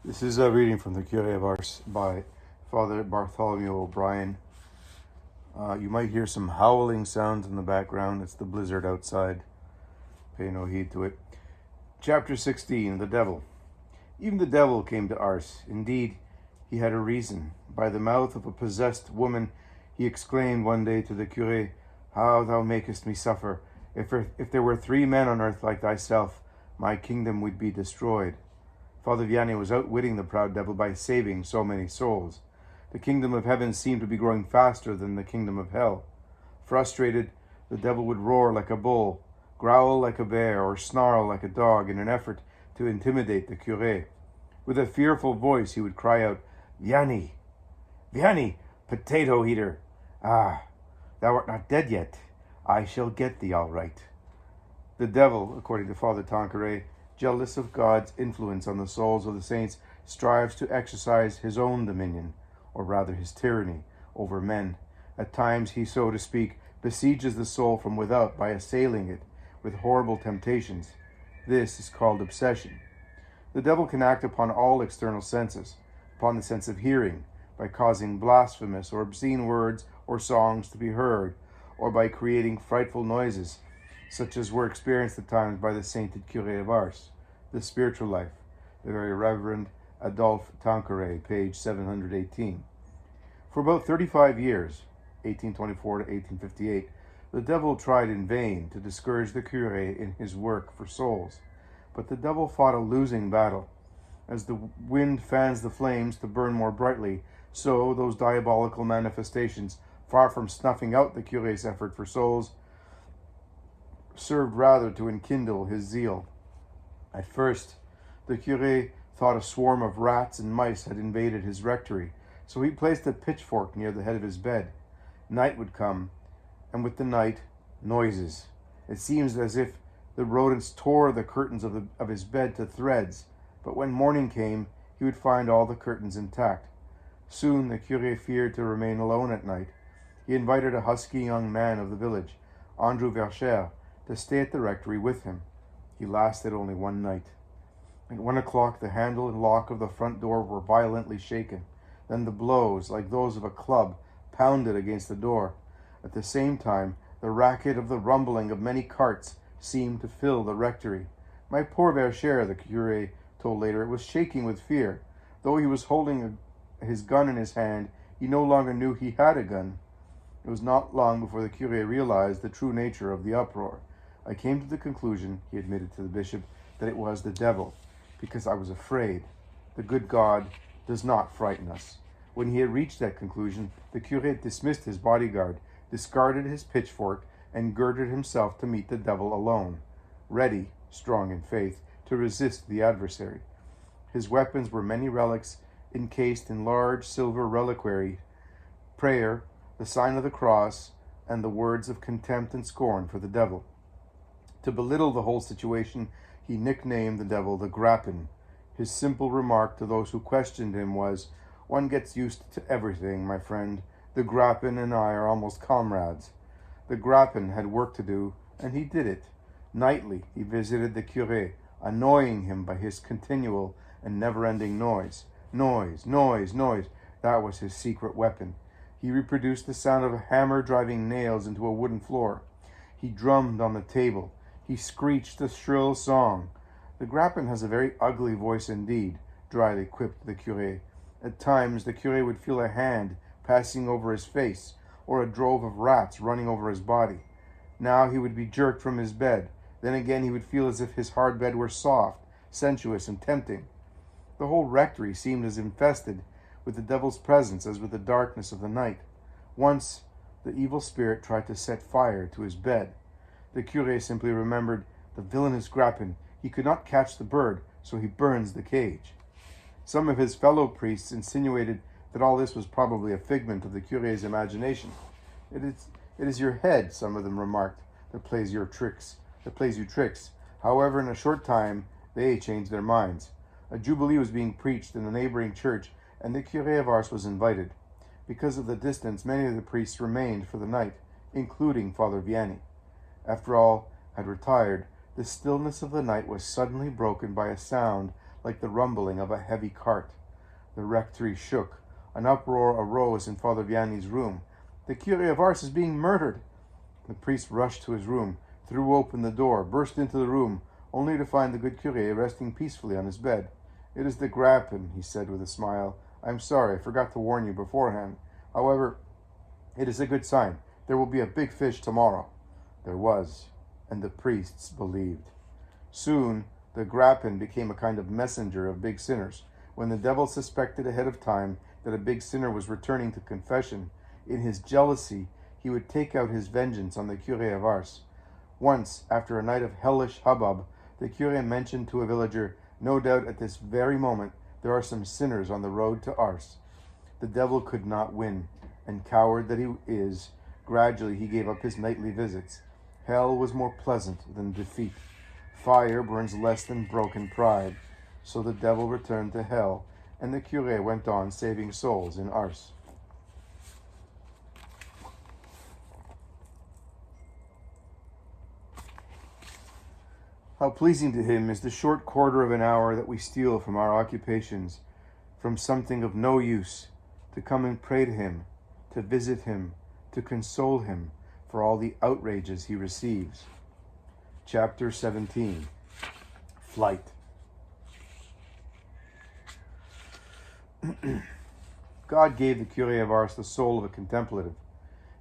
This is a reading from the Curé of Ars by Father Bartholomew O'Brien. You might hear some howling sounds in the background. It's the blizzard outside. Pay no heed to it. Chapter 16, The Devil. Even the devil came to Ars. Indeed, he had a reason. By the mouth of a possessed woman, he exclaimed one day to the Curé, "How thou makest me suffer! If there were 3 men on earth like thyself, my kingdom would be destroyed." Father Vianney was outwitting the proud devil by saving so many souls. The kingdom of heaven seemed to be growing faster than the kingdom of hell. Frustrated, the devil would roar like a bull, growl like a bear, or snarl like a dog in an effort to intimidate the curé. With a fearful voice, he would cry out, "Vianney! Vianney! Potato eater! Ah, thou art not dead yet. I shall get thee all right." The devil, according to Father Tanqueray, jealous of God's influence on the souls of the saints, strives to exercise his own dominion, or rather his tyranny, over men. At times he, so to speak, besieges the soul from without by assailing it with horrible temptations. This is called obsession. The devil can act upon all external senses, upon the sense of hearing, by causing blasphemous or obscene words or songs to be heard, or by creating frightful noises, such as were experienced at times by the sainted Curé of Ars. The Spiritual Life, the Very Reverend Adolphe Tanqueray, page 718. For about 35 years, 1824 to 1858, the devil tried in vain to discourage the curé in his work for souls. But the devil fought a losing battle. As the wind fans the flames to burn more brightly, so those diabolical manifestations, far from snuffing out the curé's effort for souls, served rather to enkindle his zeal. At first, the curé thought a swarm of rats and mice had invaded his rectory, so he placed a pitchfork near the head of his bed. Night would come, and with the night, noises. It seems as if the rodents tore the curtains of his bed to threads, but when morning came, he would find all the curtains intact. Soon the curé feared to remain alone at night. He invited a husky young man of the village, Andrew Vercher, to stay at the rectory with him. He lasted only one night. At 1 o'clock, the handle and lock of the front door were violently shaken. Then the blows, like those of a club, pounded against the door. At the same time, the racket of the rumbling of many carts seemed to fill the rectory. My poor Vercher, the curé told later, was shaking with fear. Though he was holding his gun in his hand, he no longer knew he had a gun. It was not long before the curé realized the true nature of the uproar. "I came to the conclusion," he admitted to the bishop, "that it was the devil, because I was afraid. The good God does not frighten us." When he had reached that conclusion, the curé dismissed his bodyguard, discarded his pitchfork, and girded himself to meet the devil alone, ready, strong in faith, to resist the adversary. His weapons were many relics encased in large silver reliquary, prayer, the sign of the cross, and the words of contempt and scorn for the devil. To belittle the whole situation, he nicknamed the devil the Grappin. His simple remark to those who questioned him was, "One gets used to everything, my friend. The Grappin and I are almost comrades." The Grappin had work to do, and he did it. Nightly he visited the curé, annoying him by his continual and never-ending noise. Noise, noise, noise. That was his secret weapon. He reproduced the sound of a hammer driving nails into a wooden floor. He drummed on the table. He screeched a shrill song. "The Grappin has a very ugly voice indeed," dryly quipped the curé. At times the curé would feel a hand passing over his face, or a drove of rats running over his body. Now he would be jerked from his bed. Then again he would feel as if his hard bed were soft, sensuous, and tempting. The whole rectory seemed as infested with the devil's presence as with the darkness of the night. Once the evil spirit tried to set fire to his bed. The curé simply remembered, "The villainous Grappin, he could not catch the bird, so he burns the cage." Some of his fellow priests insinuated that all this was probably a figment of the curé's imagination. It is your head," some of them remarked, that plays you tricks. However, in a short time, they changed their minds. A jubilee was being preached in the neighboring church, and the Curé of Ars was invited. Because of the distance, many of the priests remained for the night, including Father Vianney. After all had retired, the stillness of the night was suddenly broken by a sound like the rumbling of a heavy cart. The rectory shook. An uproar arose in Father Vianney's room. The Curé of Ars is being murdered! The priest rushed to his room, threw open the door, burst into the room, only to find the good curé resting peacefully on his bed. "It is the grappin," he said with a smile. "I am sorry, I forgot to warn you beforehand. However, it is a good sign. There will be a big fish tomorrow." There was, and the priests believed. Soon, the grappin became a kind of messenger of big sinners. When the devil suspected ahead of time that a big sinner was returning to confession, in his jealousy, he would take out his vengeance on the Curé of Ars. Once, after a night of hellish hubbub, the curé mentioned to a villager, "No doubt at this very moment there are some sinners on the road to Ars." The devil could not win, and coward that he is, gradually he gave up his nightly visits. Hell was more pleasant than defeat. Fire burns less than broken pride. So the devil returned to hell, and the curé went on saving souls in Ars. How pleasing to him is the short quarter of an hour that we steal from our occupations, from something of no use, to come and pray to him, to visit him, to console him for all the outrages he receives. Chapter 17. Flight. God gave the Curé of Ars the soul of a contemplative,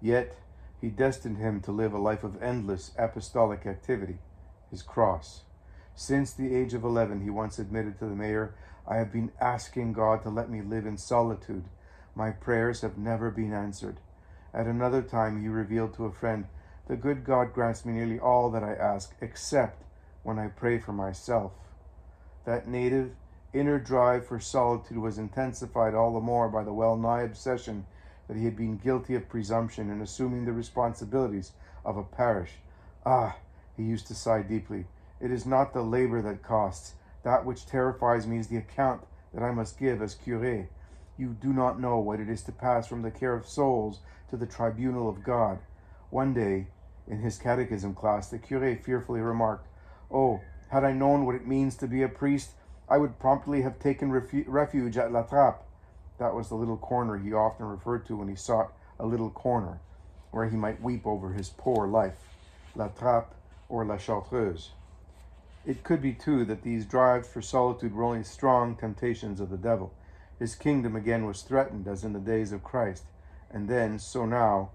yet he destined him to live a life of endless apostolic activity, his cross. Since the age of 11, he once admitted to the mayor, "I have been asking God to let me live in solitude. My prayers have never been answered." At another time, he revealed to a friend, "The good God grants me nearly all that I ask, except when I pray for myself." That native inner drive for solitude was intensified all the more by the well-nigh obsession that he had been guilty of presumption in assuming the responsibilities of a parish. "Ah," he used to sigh deeply, "it is not the labor that costs. That which terrifies me is the account that I must give as curé. You do not know what it is to pass from the care of souls to the tribunal of God." One day, in his catechism class, the curé fearfully remarked, "Oh, had I known what it means to be a priest, I would promptly have taken refuge at La Trappe." That was the little corner he often referred to when he sought a little corner where he might weep over his poor life. La Trappe or La Chartreuse. It could be, too, that these drives for solitude were only strong temptations of the devil. His kingdom again was threatened, as in the days of Christ, and then, so now,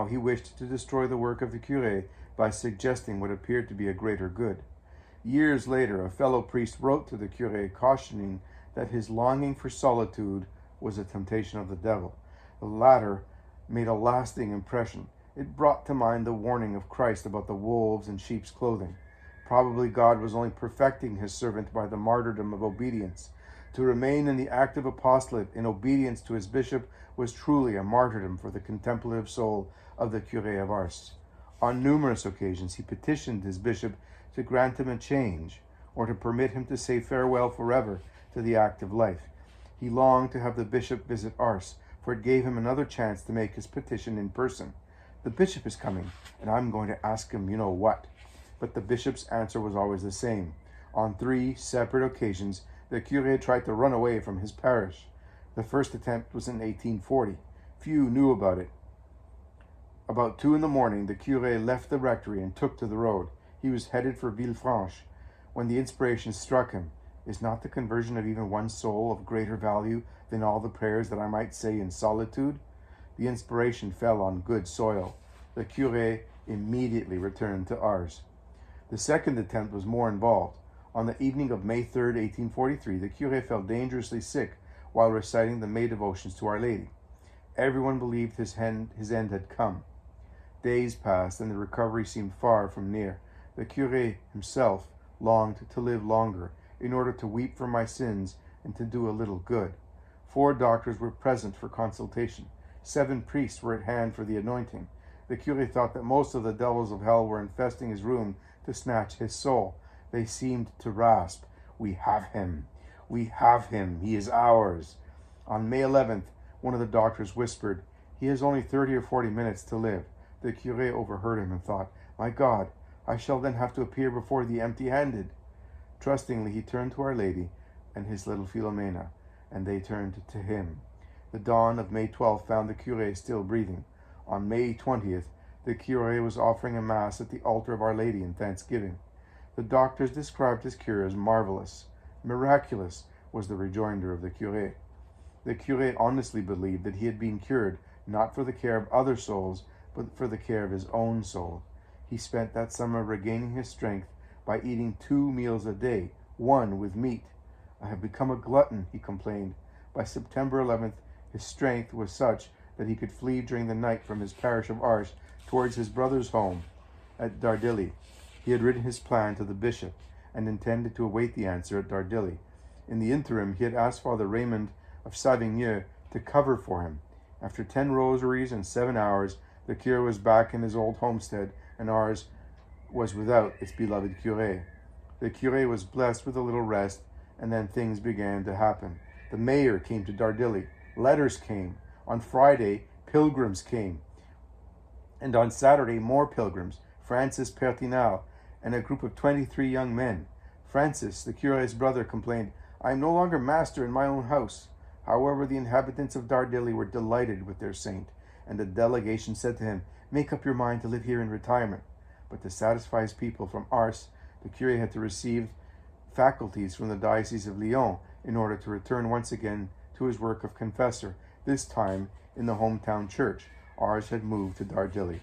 he wished to destroy the work of the curé by suggesting what appeared to be a greater good. Years later, a fellow priest wrote to the curé cautioning that his longing for solitude was a temptation of the devil. The latter made a lasting impression. It brought to mind the warning of Christ about the wolves in sheep's clothing. Probably God was only perfecting his servant by the martyrdom of obedience. To remain in the active apostolate in obedience to his bishop was truly a martyrdom for the contemplative soul of the Curé of Ars. On numerous occasions he petitioned his bishop to grant him a change, or to permit him to say farewell forever to the active life. He longed to have the bishop visit Ars, for it gave him another chance to make his petition in person. "The bishop is coming, and I'm going to ask him you know what." But the bishop's answer was always the same. On 3 separate occasions, the curé tried to run away from his parish. The first attempt was in 1840. Few knew about it. About 2 a.m, the curé left the rectory and took to the road. He was headed for Villefranche, when the inspiration struck him. "Is not the conversion of even one soul of greater value than all the prayers that I might say in solitude?" The inspiration fell on good soil. The curé immediately returned to Ars. The second attempt was more involved. On the evening of May 3rd, 1843, the curé fell dangerously sick while reciting the May devotions to Our Lady. Everyone believed his end had come. Days passed, and the recovery seemed far from near. The curé himself longed to live longer, in order to weep for my sins and to do a little good. 4 doctors were present for consultation. 7 priests were at hand for the anointing. The curé thought that most of the devils of hell were infesting his room to snatch his soul. They seemed to rasp, "We have him! We have him! He is ours!" On May 11th, one of the doctors whispered, "He has only 30 or 40 minutes to live." The curé overheard him and thought, "My God, I shall then have to appear before thee empty-handed." Trustingly he turned to Our Lady and his little Philomena, and they turned to him. The dawn of May 12th found the curé still breathing. On May 20th, the curé was offering a mass at the altar of Our Lady in thanksgiving. The doctors described his cure as marvelous. Miraculous, was the rejoinder of the curé. The curé honestly believed that he had been cured not for the care of other souls, but for the care of his own soul. He spent that summer regaining his strength by eating 2 meals a day, one with meat. I have become a glutton, he complained. By September 11th, his strength was such that he could flee during the night from his parish of Ars towards his brother's home at Dardilly. He had written his plan to the bishop and intended to await the answer at Dardilly. In the interim, he had asked Father Raymond of Savigneux to cover for him. After 10 rosaries and 7 hours, the curé was back in his old homestead, and Ars was without its beloved curé. The curé was blessed with a little rest, and then things began to happen. The mayor came to Dardilly. Letters came. On Friday, pilgrims came. And on Saturday, more pilgrims, Francis Pertinal, and a group of 23 young men. Francis, the curé's brother, complained, "I am no longer master in my own house." However, the inhabitants of Dardilly were delighted with their saint, and the delegation said to him, "Make up your mind to live here in retirement." But to satisfy his people from Ars, the curé had to receive faculties from the Diocese of Lyon in order to return once again to his work of confessor, this time in the hometown church. Ars had moved to Dardilly.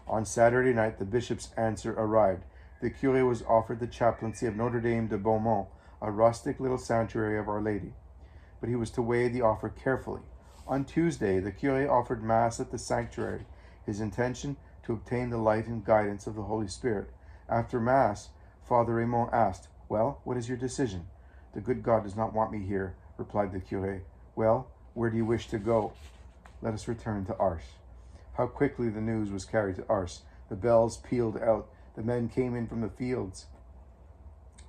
On Saturday night, the bishop's answer arrived. The curé was offered the chaplaincy of Notre Dame de Beaumont, a rustic little sanctuary of Our Lady. But he was to weigh the offer carefully. On Tuesday, the curé offered Mass at the sanctuary, his intention to obtain the light and guidance of the Holy Spirit. After Mass, Father Raymond asked, "Well, what is your decision?" "The good God does not want me here," replied the curé. "Well, where do you wish to go?" "Let us return to Ars." How quickly the news was carried to Ars. The bells pealed out. The men came in from the fields.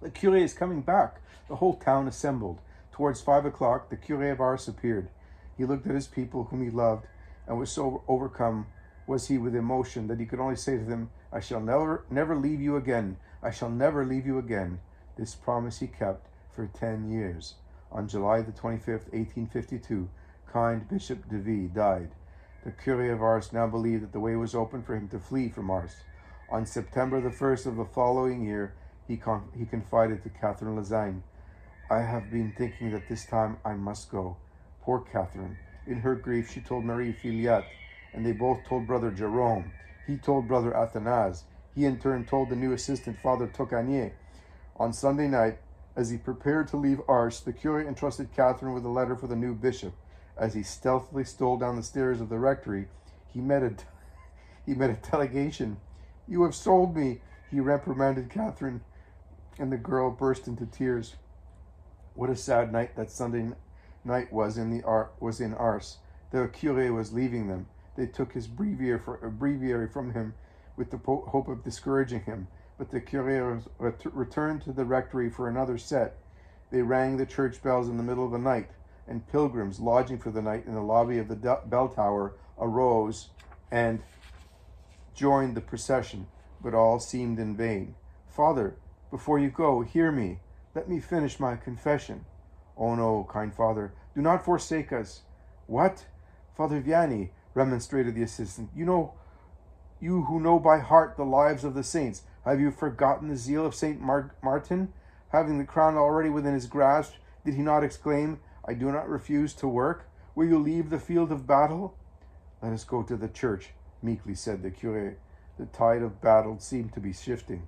"The curé is coming back." The whole town assembled. Towards 5 o'clock, the curé of Ars appeared. He looked at his people whom he loved, and was so overcome was he with emotion that he could only say to them, "I shall never leave you again. I shall never leave you again." This promise he kept for 10 years. On July the 25th, 1852, kind Bishop de Vie died. The curé of Ars now believed that the way was open for him to flee from Ars. On September the 1st of the following year, he confided to Catherine Lasagne, "I have been thinking that this time I must go." Poor Catherine. In her grief, she told Marie Filiette, and they both told Brother Jerome. He told Brother Athanase. He in turn told the new assistant, Father Tocanier. On Sunday night, as he prepared to leave Ars, the curé entrusted Catherine with a letter for the new bishop. As he stealthily stole down the stairs of the rectory, he met a delegation. "You have sold me," he reprimanded Catherine, and the girl burst into tears. What a sad night that Sunday night was in Ars. The curé was leaving them. They took his breviary from him with the hope of discouraging him, but the curé returned to the rectory for another set. They rang the church bells in the middle of the night, and pilgrims lodging for the night in the lobby of the bell tower arose and joined the procession, but all seemed in vain. "Father, before you go, hear me. Let me finish my confession." "Oh no, kind Father, do not forsake us." "What? Father Vianney," remonstrated the assistant, you who know by heart the lives of the saints, have you forgotten the zeal of Saint Martin? Having the crown already within his grasp, did he not exclaim, "I do not refuse to work"? Will you leave the field of battle?" "Let us go to the church," meekly said the curé. The tide of battle seemed to be shifting.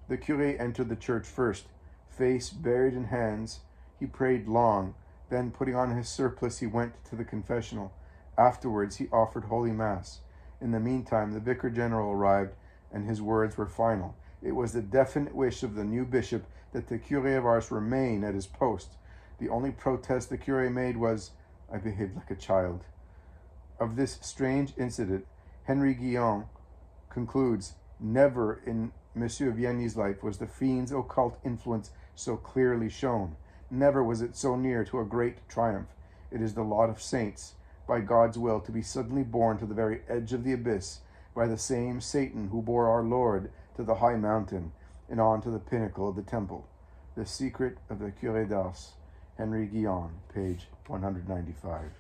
The curé entered the church first. Face buried in hands, he prayed long. Then, putting on his surplice, he went to the confessional. Afterwards, he offered Holy Mass. In the meantime, the Vicar General arrived, and his words were final. It was the definite wish of the new bishop that the curé of Ars remain at his post. The only protest the curé made was, "I behaved like a child." Of this strange incident, Henry Guillon concludes, "Never in Monsieur Vianney's life was the fiend's occult influence so clearly shown. Never was it so near to a great triumph. It is the lot of saints, by God's will, to be suddenly borne to the very edge of the abyss by the same Satan who bore our Lord to the high mountain and on to the pinnacle of the temple." The Secret of the Curé d'Ars, Henry Guion, page 195.